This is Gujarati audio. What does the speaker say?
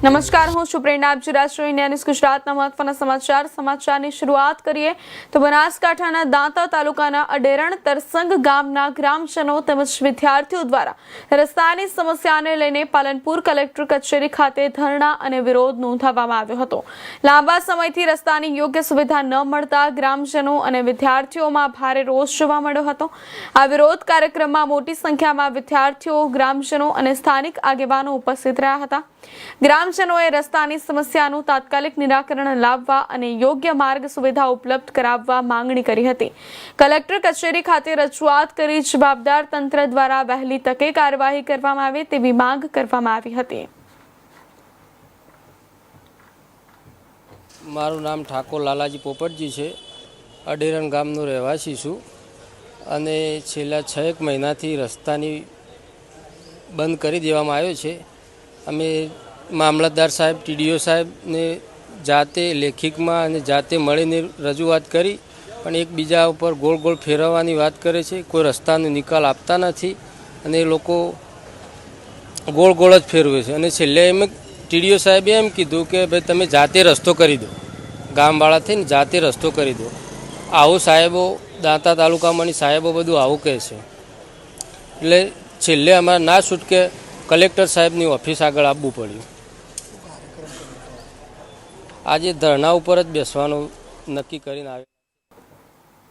નમસ્કાર, હું છું પ્રેરણા. આપ જોઈ રહ્યા છો ઇન્ડિયા ન્યૂઝ ગુજરાતના મહત્વના સમાચારની શરૂઆત કરીએ તો બનાસકાંઠાના દાંતા તાલુકાના અડેરણ તરસંગ ગામના ગ્રામજનો તેમજ વિદ્યાર્થીઓ દ્વારા રસ્તાની સમસ્યાને લઈને પાલનપુર કલેક્ટર કચેરી ખાતે ધરણા અને વિરોધ નોંધાવવામાં આવ્યો હતો. લાંબા સમયથી રસ્તાની યોગ્ય સુવિધા ન મળતા ગ્રામજનો અને વિદ્યાર્થીઓમાં ભારે રોષ જોવા મળ્યો હતો. આ વિરોધ કાર્યક્રમમાં મોટી સંખ્યામાં વિદ્યાર્થીઓ, ગ્રામજનો અને સ્થાનિક આગેવાનો ઉપસ્થિત રહ્યા હતા. ગ્રામજનોએ રસ્તાની સમસ્યાનું તાત્કાલિક નિરાકરણ લાવવા અને યોગ્ય માર્ગ સુવિધા ઉપલબ્ધ કરાવવા માંગણી કરી હતી. કલેક્ટર કચેરી ખાતે રજૂઆત કરી જવાબદાર તંત્ર દ્વારા વહેલી તકે કાર્યવાહી કરવામાં આવે તેવી માંગ કરવામાં આવી હતી. મારું નામ ઠાકોર લાલાજી પોપટજી છે. અડેરણ ગામનો રહેવાસી છું અને છેલ્લા 6 મહિનાથી રસ્તાની બંધ કરી દેવામાં આવ્યો છે. અમે મામલતદાર સાહેબ, ટીડીઓ સાહેબને જાતે લેખિતમાં અને જાતે મળીને રજૂઆત કરી, પણ એકબીજા ઉપર ગોળ ગોળ ફેરવવાની વાત કરે છે. કોઈ રસ્તાનો નિકાલ આપતા નથી અને એ લોકો ગોળ ગોળ જ ફેરવે છે. અને છેલ્લે એમ ટીડીઓ સાહેબે એમ કીધું કે ભાઈ તમે જાતે રસ્તો કરી દો, ગામવાળા થઈને જાતે રસ્તો કરી દો. આવું સાહેબો, દાંતા તાલુકામાંની સાહેબો બધું આવું કહે છે. એટલે છેલ્લે અમારે ના છૂટકે કલેક્ટર સાહેબની ઓફિસ આગળ આવવું પડ્યું. આજે ધરણા ઉપર જ બેસવાનું નક્કી કરીને આવે.